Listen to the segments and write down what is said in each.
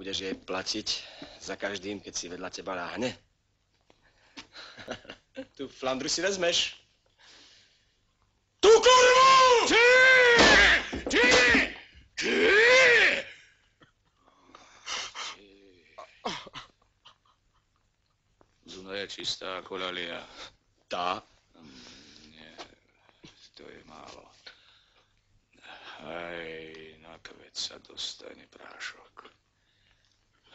Budeš jej platiť za každým, keď si vedľa teba láhne? Tu flandru si vezmeš. Tu kurvu! Ty! Ty! Ty! Zuna je čistá ako ľalia. Tá? Nie, to je málo. Aj na kvet sa dostane prášok.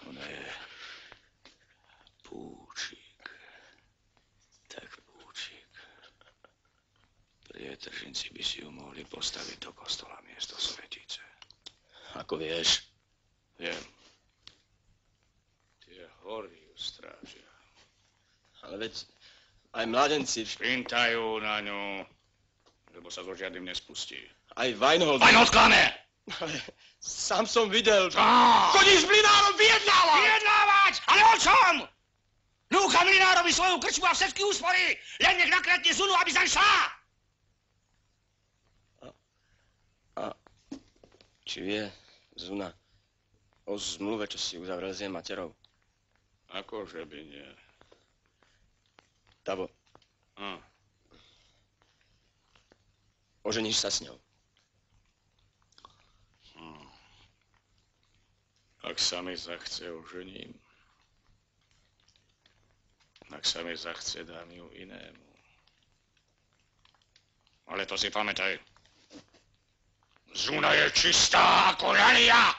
Ona je púčik. Tak púčik. Prietržinci by si ju mohli postaviť do kostola miesto svetice. Ako vieš? Viem. Tie hory ju strážia. Ale veď aj mladenci... Špintajú na ňu, lebo sa so žiadnym nespustí. Aj Weinhold... Weinhold klame! Ale sám som videl... Chodíš s Mlinárom vyjednávať! Vyjednávať? Ale o čom? Núka Mlinárovi svoju krčmu a všetky úspory, len nech nakradne Zunu, aby sa šla! A či vie Zuna o zmluve, čo si uzavrel s jej materou? Akože by nie. Tabo. Oženíš sa s ňou? Ak sa mi zachce, ožením. Ak sa mi zachce, dám ju inému. Ale to si pamätaj. Zuna je čistá ako ľalia!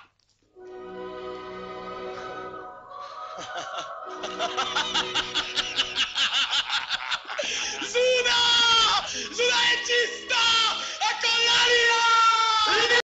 Ha ha ha ha!